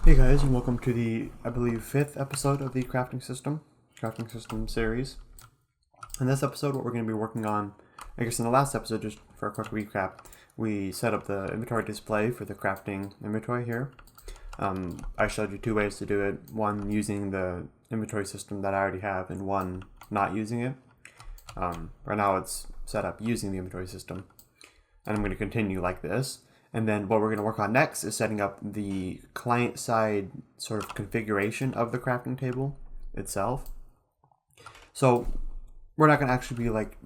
Hey guys, and welcome to the, I believe, fifth episode of the crafting system series. In this episode, what we're going to be working on, I guess in the last episode, just for a quick recap, we set up the inventory display for the crafting inventory here. I showed you two ways to do it, one using the inventory system that I already have, and one not using it. Right now it's set up using the inventory system, and I'm going to continue like this. And then what we're going to work on next is setting up the client-side sort of configuration of the crafting table itself. So we're not going to actually be like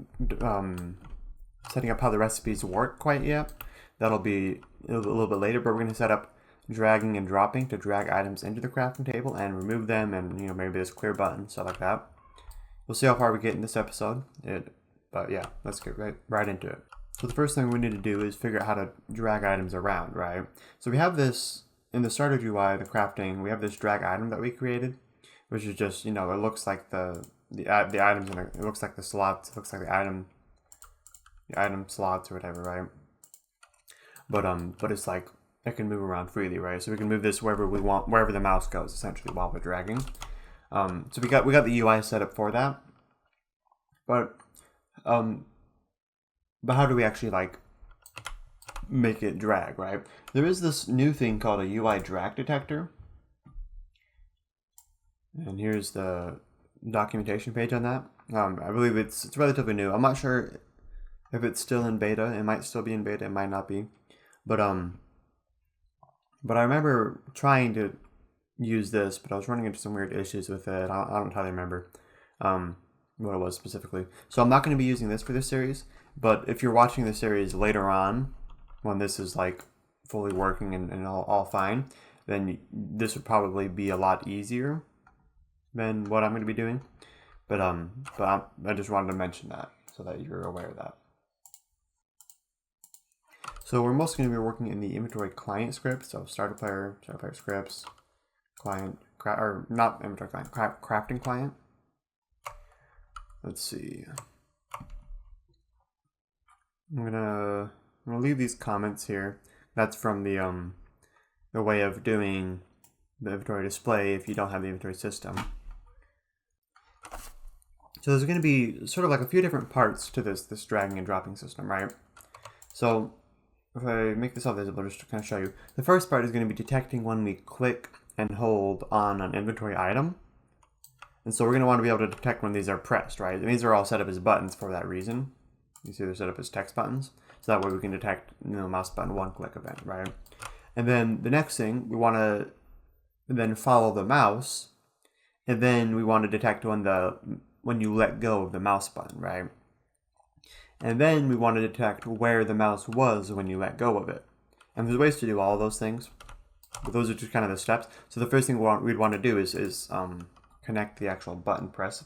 setting up how the recipes work quite yet. That'll be a little bit later, but we're going to set up dragging and dropping to drag items into the crafting table and remove them, and maybe there's clear button, stuff like that. We'll see how far we get in this episode. But yeah, let's get right into it. So the first thing we need to do is figure out how to drag items around, right? So we have this, in the starter UI, the crafting, we have this drag item that we created, which is just, it looks like the items in it looks like the slots, it looks like the item slots or whatever, right? But it's like, it can move around freely, right? So we can move this wherever we want, wherever the mouse goes, essentially, while we're dragging. So we got the UI set up for that. But how do we actually make it drag, right? There is this new thing called a UI drag detector. And here's the documentation page on that. I believe it's relatively new. I'm not sure if it's still in beta. It might still be in beta, it might not be. But I remember trying to use this, but I was running into some weird issues with it. I don't entirely remember what it was specifically. So I'm not going to be using this for this series. But if you're watching the series later on, when this is fully working and all fine, then this would probably be a lot easier than what I'm going to be doing. But I just wanted to mention that so that you're aware of that. So we're mostly going to be working in the inventory client script. So starter player scripts, client, or not inventory client, crafting client. Let's see. I'm gonna leave these comments here. That's from the way of doing the inventory display if you don't have the inventory system. So there's going to be sort of a few different parts to this dragging and dropping system, right? So if I make this all visible, just to kind of show you, the first part is going to be detecting when we click and hold on an inventory item. And so we're going to want to be able to detect when these are pressed, right? And these are all set up as buttons for that reason. You see they're set up as text buttons. So that way we can detect mouse button one click event, right? And then the next thing, we want to then follow the mouse. And then we want to detect when you let go of the mouse button, right? And then we want to detect where the mouse was when you let go of it. And there's ways to do all of those things. But those are just kind of the steps. So the first thing we'd want to do is connect the actual button press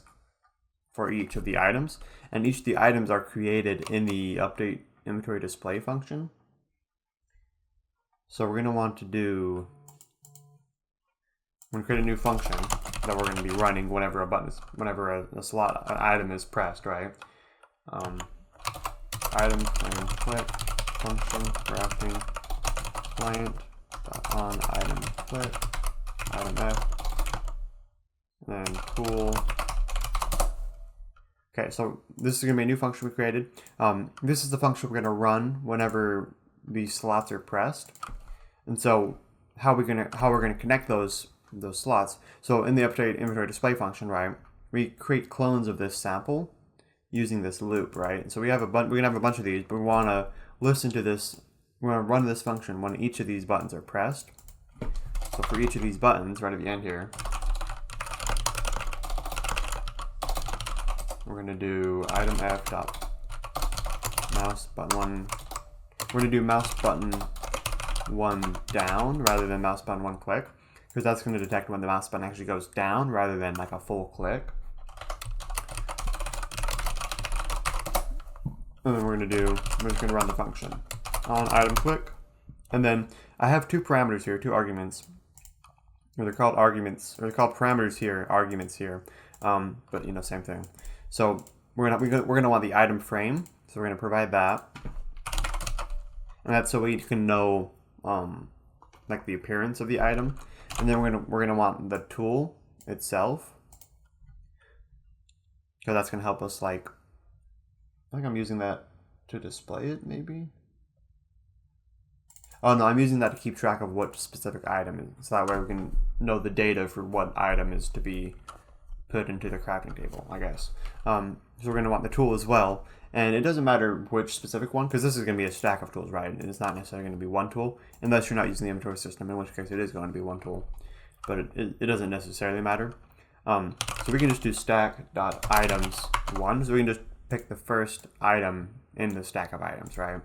for each of the items, and each of the items are created in the update inventory display function. So we're going to want to create a new function that we're going to be running whenever a slot, an item is pressed, right? Item and click function crafting client on item click item F, and then cool. Okay, so this is going to be a new function we created. This is the function we're going to run whenever these slots are pressed. And so how we're going to connect those slots. So in the update inventory display function, right, we create clones of this sample using this loop, right? And so we're going to have a bunch of these, but we want to listen to this. We're going to run this function when each of these buttons are pressed. So for each of these buttons, right at the end here, we're going to do item F dot mouse button one. We're going to do mouse button one down rather than mouse button one click, because that's going to detect when the mouse button actually goes down rather than a full click. And then we're just going to run the function on item click. And then I have two parameters here, two arguments. Or they're called arguments, or they're called parameters here, arguments here. But same thing. So we're gonna want the item frame. So we're gonna provide that, and that's so we can know like the appearance of the item, and then we're gonna want the tool itself, because that's gonna help us, like, I think I'm using that to display it, maybe. Oh no, I'm using that to keep track of what specific item is, so that way we can know the data for what item is to be put into the crafting table, I guess. So we're going to want the tool as well, and it doesn't matter which specific one, because this is going to be a stack of tools, right? And it's not necessarily going to be one tool, unless you're not using the inventory system, in which case it is going to be one tool, but it doesn't necessarily matter. So we can just do stack.items1, so we can just pick the first item in the stack of items, right?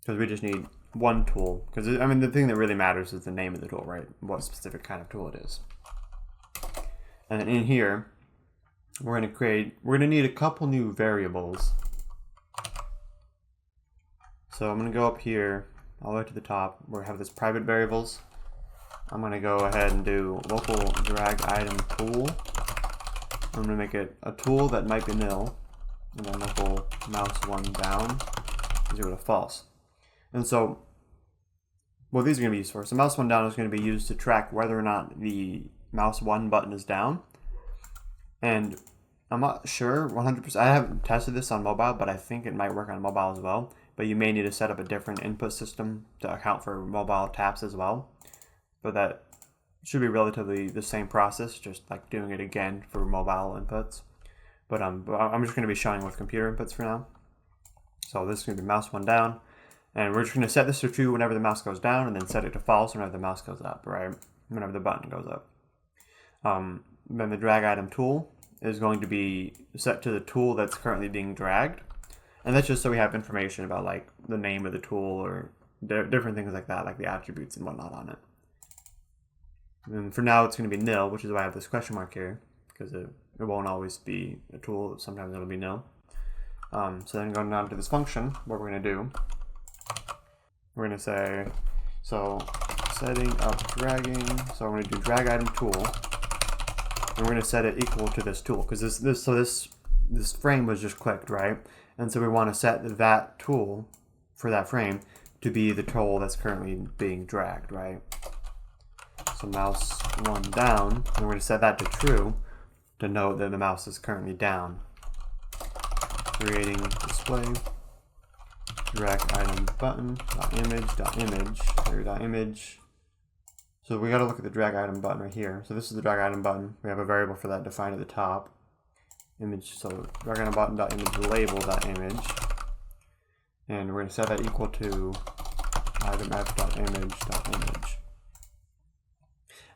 Because we just need one tool, because I mean the thing that really matters is the name of the tool, right? What specific kind of tool it is. And then in here, we're going to need a couple new variables. So I'm going to go up here, all the way to the top, where we have this private variables. I'm going to go ahead and do local drag item tool. I'm going to make it a tool that might be nil, and then local mouse one down is equal to false. And so, what these are going to be used for. So mouse one down is going to be used to track whether or not the mouse one button is down. And I'm not sure 100%. I haven't tested this on mobile, but I think it might work on mobile as well. But you may need to set up a different input system to account for mobile taps as well. But that should be relatively the same process, just like doing it again for mobile inputs. But I'm just going to be showing with computer inputs for now. So this is going to be mouse one down. And we're just going to set this to true whenever the mouse goes down, and then set it to false whenever the mouse goes up, right? Whenever the button goes up. Then the drag item tool is going to be set to the tool that's currently being dragged. And that's just so we have information about, like, the name of the tool or different things like that, like the attributes and whatnot on it. And for now, it's going to be nil, which is why I have this question mark here, because it won't always be a tool. Sometimes it'll be nil. So then going down to this function, what we're going to do, we're going to say, so setting up dragging, so I'm going to do drag item tool, and we're going to set it equal to this tool, because this frame was just clicked, right? And so we want to set that tool for that frame to be the tool that's currently being dragged, right? So mouse one down, and we're going to set that to true to note that the mouse is currently down. Creating display. Drag item button image. So we got to look at the drag item button right here. So this is the drag item button. We have a variable for that defined at the top. Image. So drag item button image label image, and we're going to set that equal to item f.image.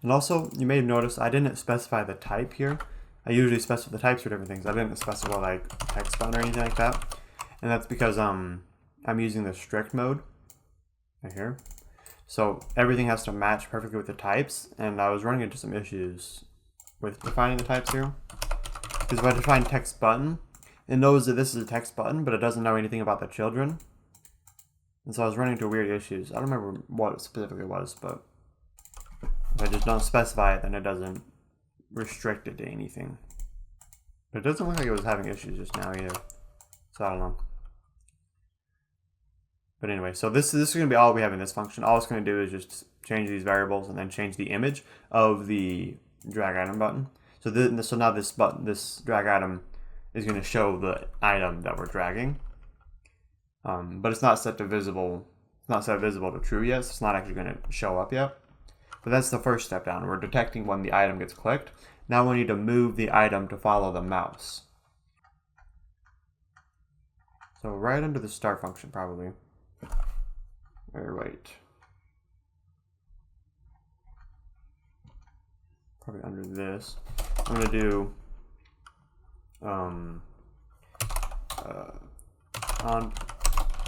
And also, you may have noticed I didn't specify the type here. I usually specify the types for different things. I didn't specify like text button or anything like that, and that's because I'm using the strict mode right here. So everything has to match perfectly with the types, and I was running into some issues with defining the types here. Because if I define text button, it knows that this is a text button, but it doesn't know anything about the children. And so I was running into weird issues. I don't remember what it specifically was, but if I just don't specify it, then it doesn't restrict it to anything. But it doesn't look like it was having issues just now either. So I don't know. But anyway, so this is going to be all we have in this function. All it's going to do is just change these variables and then change the image of the drag item button. So now this drag item is going to show the item that we're dragging. But it's not set to visible. It's not set visible to true yet. So it's not actually going to show up yet. But that's the first step down. We're detecting when the item gets clicked. Now we need to move the item to follow the mouse. So right under the start function, probably. Or right. Probably under this. I'm going to do on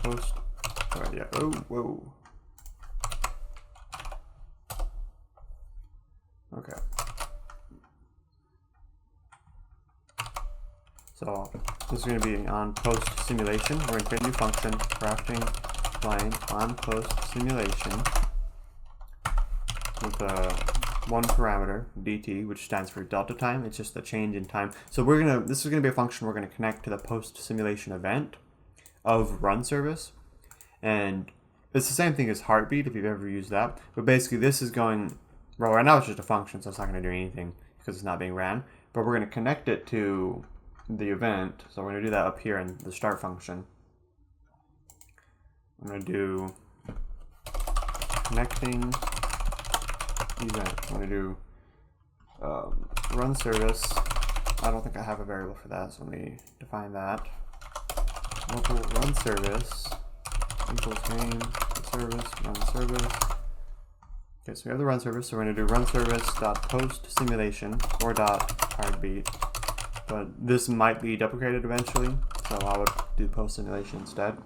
post. Alright, yeah. Oh, whoa. Okay. So this is going to be on post simulation. We're going to create a new function, crafting line on post simulation with one parameter, dt, which stands for delta time. It's just the change in time. So this is gonna be a function we're gonna connect to the post simulation event of run service, and it's the same thing as heartbeat if you've ever used that. But basically this is going, well, right now it's just a function, so it's not going to do anything because it's not being ran. But we're going to connect it to the event. So we're going to do that up here in the start function. I'm going to do connecting event. I'm going to do run service. I don't think I have a variable for that, so let me define that. Local run service equals name service run service. Okay, so we have the run service, so we're going to do run service dot post simulation or dot heartbeat. But this might be deprecated eventually, so I would do post simulation instead.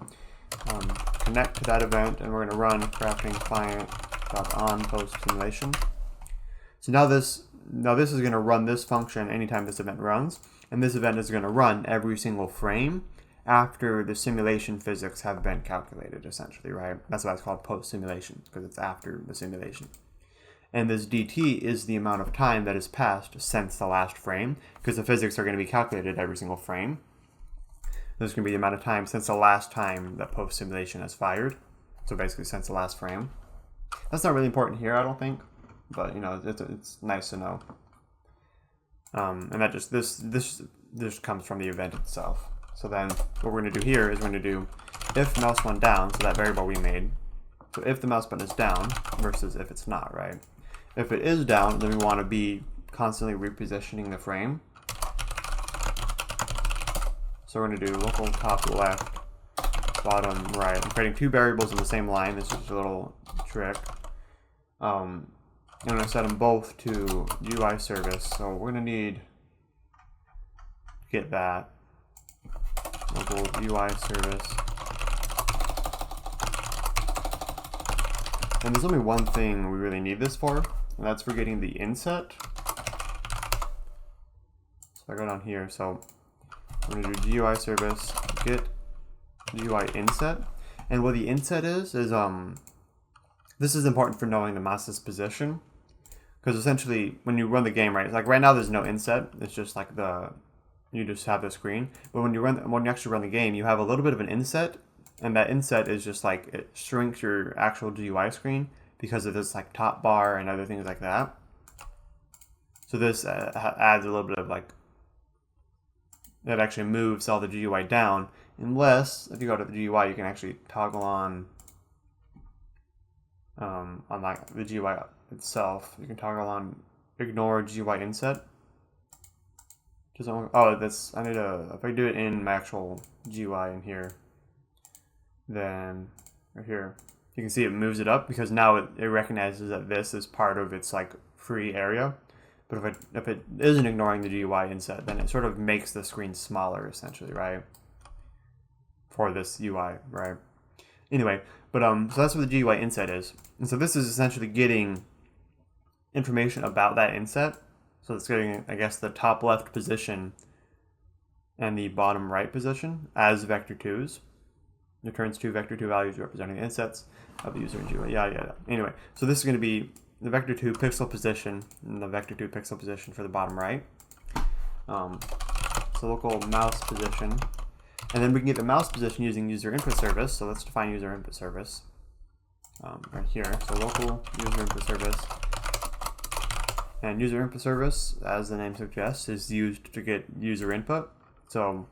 Connect to that event, and we're going to run crafting client dot on post simulation. So now this is going to run this function anytime this event runs, and this event is going to run every single frame after the simulation physics have been calculated, essentially, right? That's why it's called post simulation, because it's after the simulation. And this dt is the amount of time that has passed since the last frame, because the physics are going to be calculated every single frame. There's going to be the amount of time since the last time that post simulation has fired. So basically since the last frame. That's not really important here, I don't think, but you know, it's nice to know. And that just this comes from the event itself. So then what we're going to do here is we're going to do if mouse button down, so that variable we made. So if the mouse button is down versus if it's not, right? If it is down, then we want to be constantly repositioning the frame. So we're going to do local top left, bottom right. I'm creating two variables in the same line. This is just a little trick. I'm going to set them both to GUI service. So we're going to need to get that. Local UI service. And there's only one thing we really need this for, and that's for getting the inset. So I go down here, so I'm going to do GUI service, get GUI inset. And what the inset is this is important for knowing the mouse's position. Because essentially, when you run the game, right, like right now there's no inset, it's just like you just have the screen. But when you actually run the game, you have a little bit of an inset, and that inset is just like it shrinks your actual GUI screen because of this like top bar and other things like that. So this adds a little bit of like, it actually moves all the GUI down, unless if you go to the GUI, you can actually toggle on like the GUI itself. You can toggle on ignore GUI inset. If I do it in my actual GUI in here, then right here, you can see it moves it up because now it recognizes that this is part of its like free area. But if it isn't ignoring the GUI inset, then it sort of makes the screen smaller essentially, right? For this UI, right? Anyway, but so that's what the GUI inset is. And so this is essentially getting information about that inset. So it's getting, I guess, the top left position and the bottom right position as vector 2s. Returns two vector 2 values representing the insets of the user in GUI. Yeah. Anyway, so this is going to be the vector 2 pixel position and the vector 2 pixel position for the bottom right. So local mouse position. And then we can get the mouse position using user input service. So let's define user input service right here. So local user input service. And user input service, as the name suggests, is used to get user input. So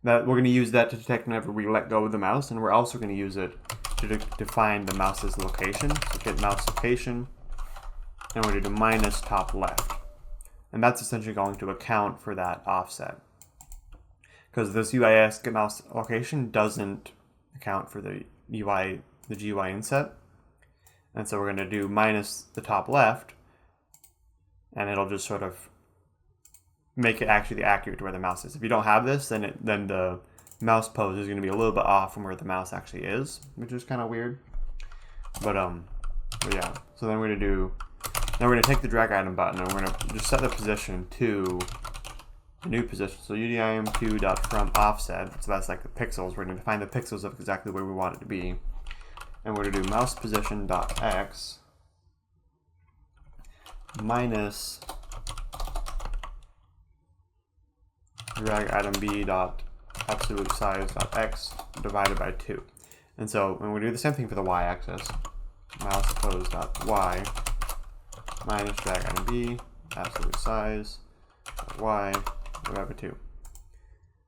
that we're going to use that to detect whenever we let go of the mouse, and we're also going to use it to define the mouse's location. So get mouse location, and we're going to do minus top left. And that's essentially going to account for that offset. Because this UIS get mouse location doesn't account for the GUI inset. And so we're going to do minus the top left, and it'll just sort of make it actually accurate to where the mouse is. If you don't have this, then the mouse pose is going to be a little bit off from where the mouse actually is, which is kind of weird. But yeah. So then we're going to take the drag item button, and we're going to just set the position to the new position. So udim2.from offset. So that's like the pixels. We're going to define the pixels of exactly where we want it to be, and we're going to do mouse position.x minus drag item b dot absolute size dot x divided by 2. And so when we do the same thing for the y-axis, mouse pose.y minus drag item b, absolute size, y, whatever 2.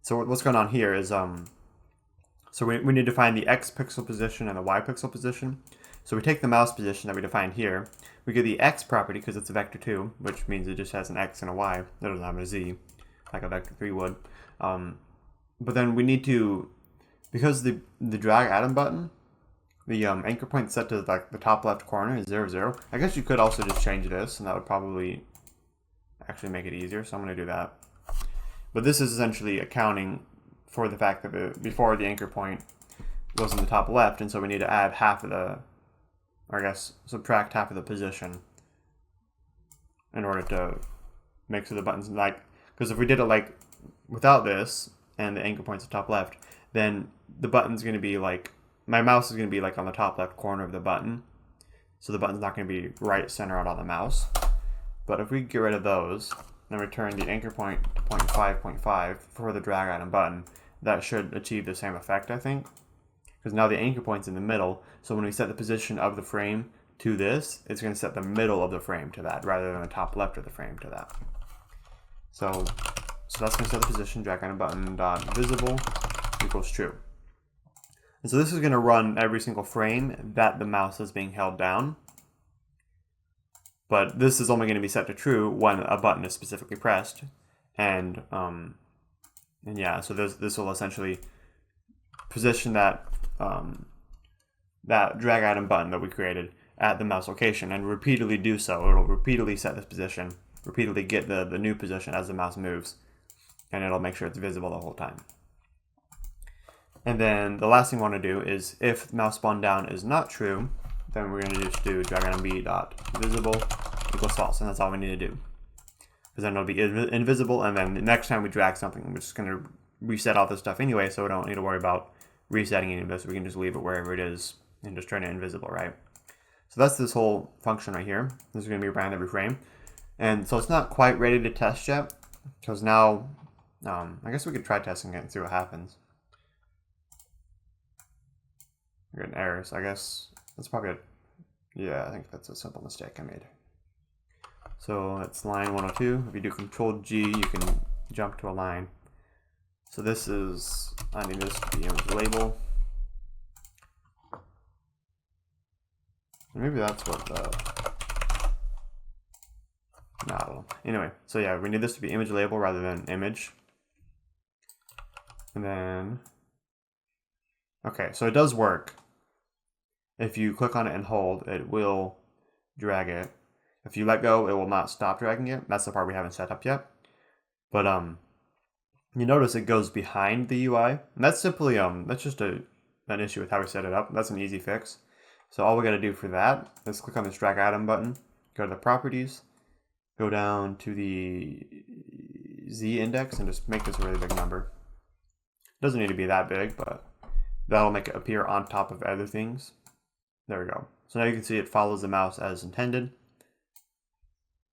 So what's going on here is, so we need to find the x pixel position and the y pixel position. So we take the mouse position that we defined here, we get the x property because it's a vector 2, which means it just has an x and a y, it doesn't have a z, like a vector 3 would. But then we need to, because the drag atom button, the anchor point set to like the top left corner is 0, 0. I guess you could also just change this, and that would probably actually make it easier, so I'm going to do that. But this is essentially accounting for the fact that before the anchor point was in the top left, and so we need to add half of the, or I guess subtract half of the position in order to make sure the buttons like, because if we did it like without this and the anchor point's the top left, then the button's going to be like, my mouse is going to be like on the top left corner of the button, so the button's not going to be right center out on the mouse. But if we get rid of those and return the anchor point to 0.5 for the drag item button, that should achieve the same effect, I think. Because now the anchor point's in the middle, so when we set the position of the frame to this, it's going to set the middle of the frame to that, rather than the top left of the frame to that. So that's going to set the position, drag item button dot visible equals true. And so this is going to run every single frame that the mouse is being held down. But this is only going to be set to true when a button is specifically pressed. And yeah, so this will essentially position that that drag item button that we created at the mouse location and repeatedly do so. It'll repeatedly set this position, repeatedly get the new position as the mouse moves, and it'll make sure it's visible the whole time. And then the last thing we want to do is if mouse spawn down is not true, then we're going to just do drag item b dot visible equals false, and that's all we need to do. Because then it'll be invisible, and then the next time we drag something, we're just going to reset all this stuff anyway, so we don't need to worry about resetting any of this. We can just leave it wherever it is and just turn it invisible, right? So that's this whole function right here. This is going to be ran every frame. And so it's not quite ready to test yet, because now, I guess we could try testing it and see what happens. We're getting errors, I guess. That's probably yeah, I think that's a simple mistake I made. So that's line 102. If you do Control G, you can jump to a line. So this is, I need this to be image label. Maybe that's what the, no, I don't know. Anyway, so yeah, we need this to be image label rather than image. And then, okay, so it does work. If you click on it and hold, it will drag it. If you let go, it will not stop dragging it. That's the part we haven't set up yet. But you notice it goes behind the UI, and that's simply that's just an issue with how we set it up. That's an easy fix. So all we got to do for that is click on this drag item button, go to the properties, go down to the Z index, and just make this a really big number. It doesn't need to be that big, but that'll make it appear on top of other things. There we go. So now you can see it follows the mouse as intended.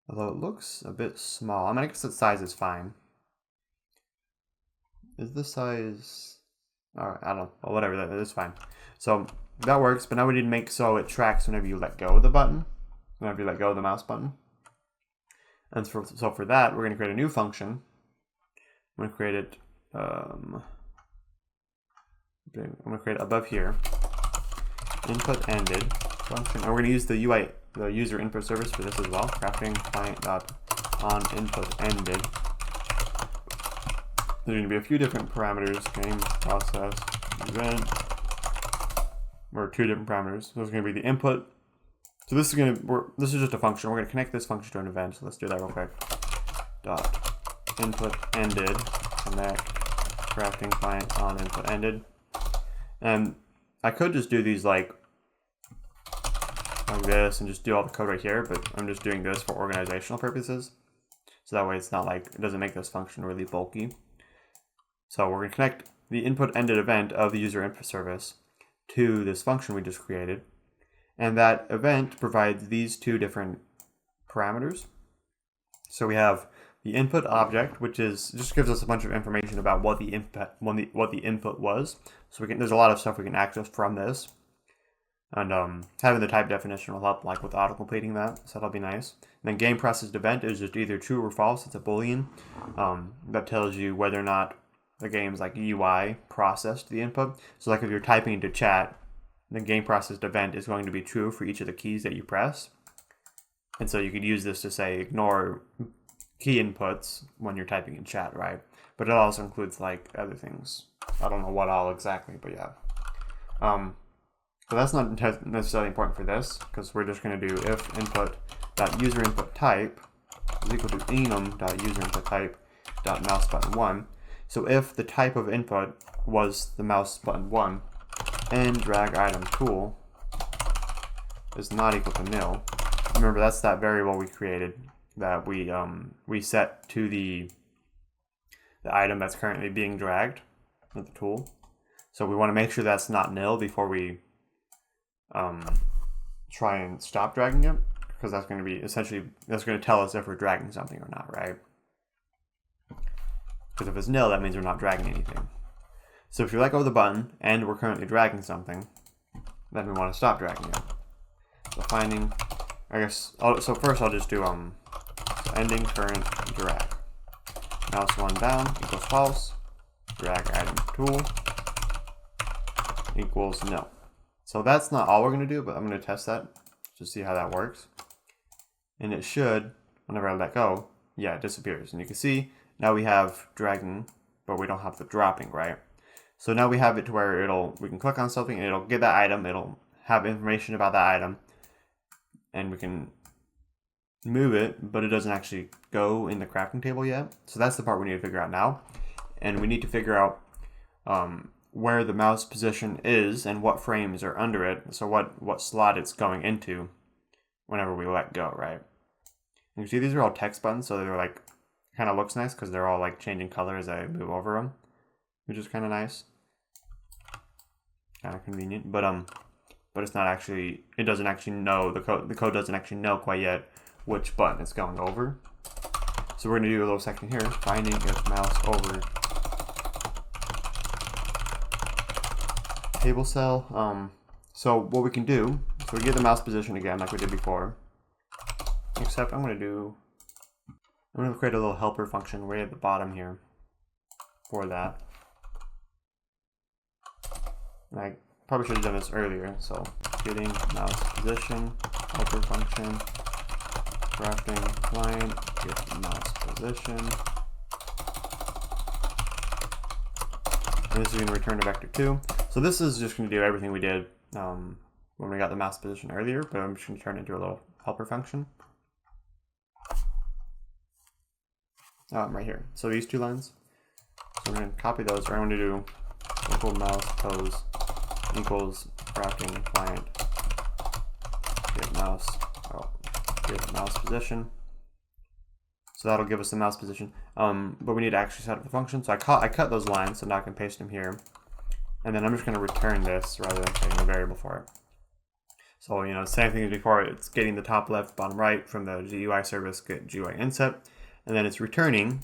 Although it looks a bit small. I mean, I guess the size is fine. Is the size... Alright, I don't know. Well, whatever, that is fine. So that works, but now we need to make so it tracks whenever you let go of the button. Whenever you let go of the mouse button. And so for that, we're going to create a new function. I'm going to create it... I'm going to create it above here. Input ended function, and we're going to use the UI, the user input service for this as well. Crafting client dot on input ended. There's going to be a few different parameters: game, process, event, or 2 different parameters. So there's going to be the input. So this is going to this is just a function. We're going to connect this function to an event. So let's do that real quick. Dot input ended connect crafting client on input ended, and I could just do these like this and just do all the code right here, but I'm just doing this for organizational purposes. So that way it's not like, it doesn't make this function really bulky. So we're going to connect the input ended event of the user input service to this function we just created. And that event provides these 2 different parameters. So we have the input object, which is just gives us a bunch of information about what the input was. So there's a lot of stuff we can access from this. And having the type definition will help like with auto-completing that, so that'll be nice. And then game processed event is just either true or false. It's a boolean that tells you whether or not the game's like UI processed the input. So like if you're typing into chat, the game processed event is going to be true for each of the keys that you press. And so you could use this to say ignore key inputs when you're typing in chat, right? But it also includes like other things. I don't know what all exactly, but yeah. But that's not necessarily important for this, because we're just going to do if input.userinputType is equal to enum.userinputType.mouseButton1. So if the type of input was the mouse button 1 and drag item tool is not equal to nil. Remember, that's that variable we created that we set to the item that's currently being dragged with the tool. So we want to make sure that's not nil before we try and stop dragging it, because that's going to be essentially, that's going to tell us if we're dragging something or not, right? Because if it's nil, that means we're not dragging anything. So if you let go of the button and we're currently dragging something, then we want to stop dragging it. So finding, I guess, so first I'll just do so ending current drag. Mouse 1 down equals false. Drag item tool equals no. So that's not all we're going to do, but I'm going to test that to see how that works. And it should, whenever I let go, yeah, it disappears. And you can see now we have dragging, but we don't have the dropping, right? So now we have it to where we can click on something and it'll get that item, it'll have information about that item, and we can move it, but it doesn't actually go in the crafting table yet. So that's the part we need to figure out now. And we need to figure out where the mouse position is and what frames are under it. So what slot it's going into whenever we let go, right? And you see these are all text buttons, so they're like, kind of looks nice because they're all like changing color as I move over them, which is kind of nice. Kind of convenient, but it's not actually, it doesn't actually know, the code doesn't actually know quite yet which button it's going over. So we're going to do a little section here, finding if mouse over table cell. So what we can do, so we get the mouse position again like we did before, except I'm going to create a little helper function right at the bottom here for that. And I probably should have done this earlier, so getting mouse position, helper function, crafting client, get mouse position. And this is going to return a vector 2. So this is just going to do everything we did when we got the mouse position earlier, but I'm just going to turn it into a little helper function. Right here. So these two lines. So we're going to copy those. I'm going to do local mouse pose equals crafting client get mouse position. So that'll give us the mouse position. But we need to actually set up the function. So I cut those lines, so now I can paste them here. And then I'm just going to return this rather than creating a variable for it. So, you know, same thing as before. It's getting the top left, bottom right from the GUI service, get GUI inset. And then it's returning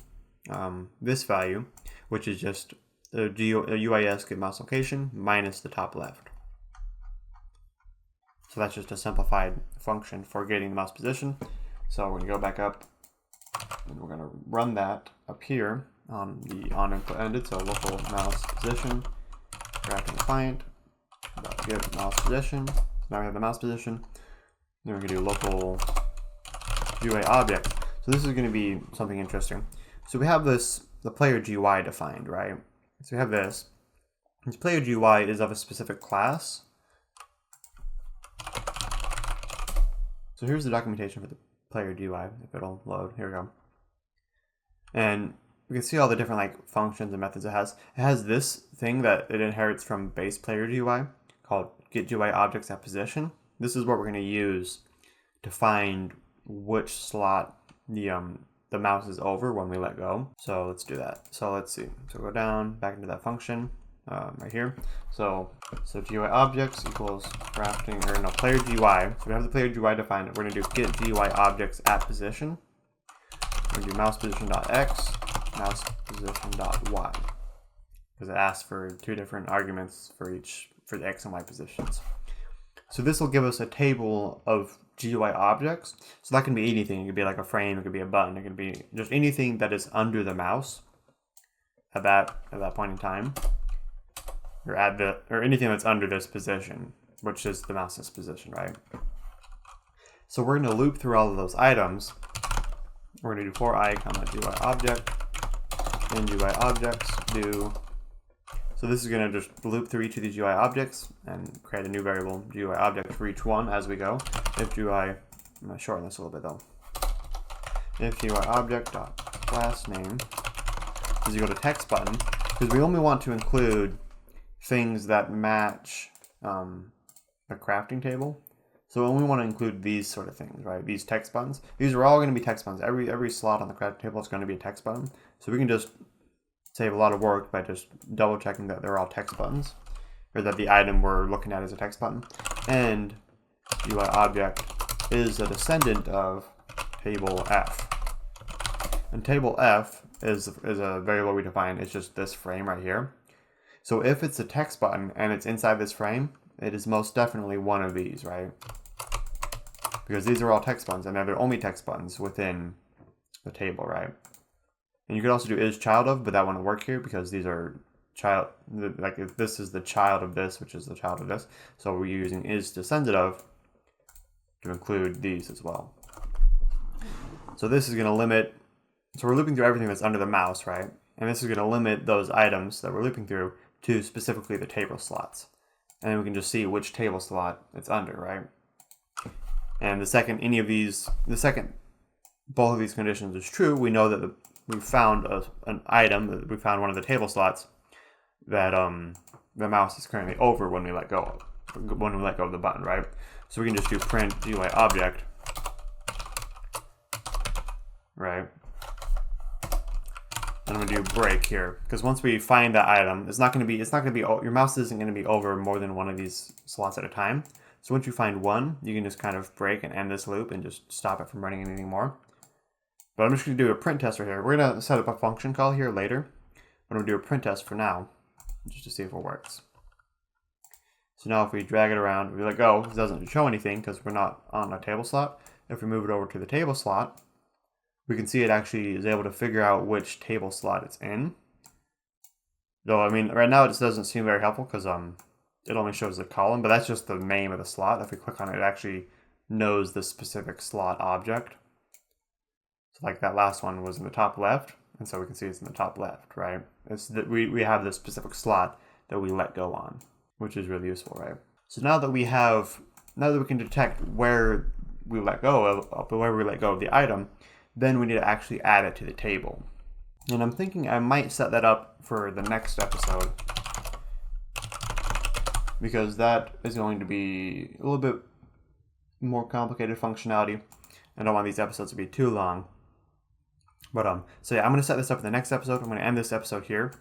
this value, which is just the UIS get mouse location minus the top left. So that's just a simplified function for getting the mouse position. So we're going to go back up and we're going to run that up here on the on input ended. So local mouse position, crafting client, get mouse position. So now we have the mouse position. Then we're going to do local GUI object. So this is going to be something interesting. So we have the player GUI defined, right? So we have this. This player GUI is of a specific class. So here's the documentation for the player GUI, if it'll load. Here we go. And we can see all the different like functions and methods it has. It has this thing that it inherits from base player GUI called get GUI objects at position. This is what we're going to use to find which slot the mouse is over when we let go. So let's do that. So let's see. So go down back into that function right here. So GUI objects equals crafting, or no, player GUI. So we have the player GUI defined. We're going to do get GUI objects at position. We're going to do mouse position.x, mouse position.y. because it asks for 2 different arguments for the X and Y positions. So this will give us a table of GUI objects. So that can be anything. It could be like a frame, it could be a button, it could be just anything that is under the mouse at that point in time, or anything that's under this position, which is the mouse's position, right? So we're going to loop through all of those items. We're going to do for I, GUI object, and GUI objects do. So this is going to just loop through each of these GUI objects and create a new variable GUI object for each one as we go. If GUI, I'm going to shorten this a little bit though. If GUI object dot class name, as you go to text button, because we only want to include things that match the crafting table. So we only want to include these sort of things, right? These text buttons. These are all going to be text buttons. Every slot on the crafting table is going to be a text button. So we can just save a lot of work by just double checking that they're all text buttons, or that the item we're looking at is a text button. And GUI object is a descendant of table F. And table F is a variable we define. It's just this frame right here. So if it's a text button and it's inside this frame, it is most definitely one of these, right? Because these are all text buttons, and they're the only text buttons within the table, right? And you could also do is child of, but that wouldn't work here because these are child, like if this is the child of this, which is the child of this. So we're using is descendant of to include these as well. So this is going to limit, so we're looping through everything that's under the mouse, right? And this is going to limit those items that we're looping through to specifically the table slots. And then we can just see which table slot it's under, right? And the second both of these conditions is true, we know that we found an item, we found one of the table slots that the mouse is currently over when we let go of the button, right? So we can just do print GUI object, right? And I'm gonna do break here because once we find that item, it's not gonna be your mouse isn't gonna be over more than one of these slots at a time. So once you find one, you can just kind of break and end this loop and just stop it from running anything more. But I'm just going to do a print test right here. We're going to set up a function call here later. But I'm going to do a print test for now, just to see if it works. So now if we drag it around, we let go, it doesn't show anything because we're not on a table slot. If we move it over to the table slot, we can see it actually is able to figure out which table slot it's in. Though, I mean, right now it just doesn't seem very helpful because it only shows the column, but that's just the name of the slot. If we click on it, it actually knows the specific slot object. So like that last one was in the top left, and so we can see it's in the top left, right? It's that we have this specific slot that we let go on, which is really useful, right? So now that we can detect where we let go of the item, then we need to actually add it to the table. And I'm thinking I might set that up for the next episode, because that is going to be a little bit more complicated functionality. I don't want these episodes to be too long. But so yeah, I'm going to set this up in the next episode. I'm going to end this episode here.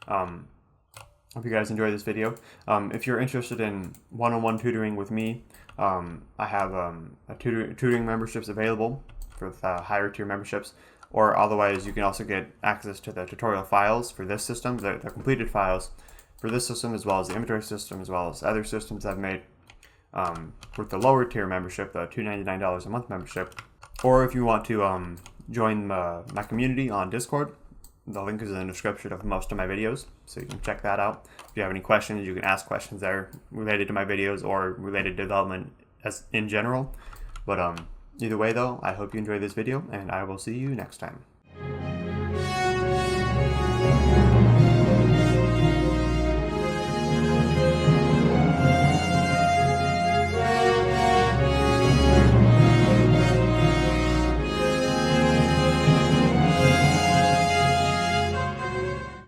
Hope you guys enjoyed this video. If you're interested in one-on-one tutoring with me, I have tutoring memberships available for higher tier memberships. Or otherwise, you can also get access to the tutorial files for this system, the completed files for this system, as well as the inventory system, as well as other systems I've made with the lower tier membership, the $299 a month membership. Or if you want to join my community on Discord, the link is in the description of most of my videos, so you can check that out. If you have any questions, you can ask questions there related to my videos or related to development as in general. But either way though, I hope you enjoyed this video, and I will see you next time.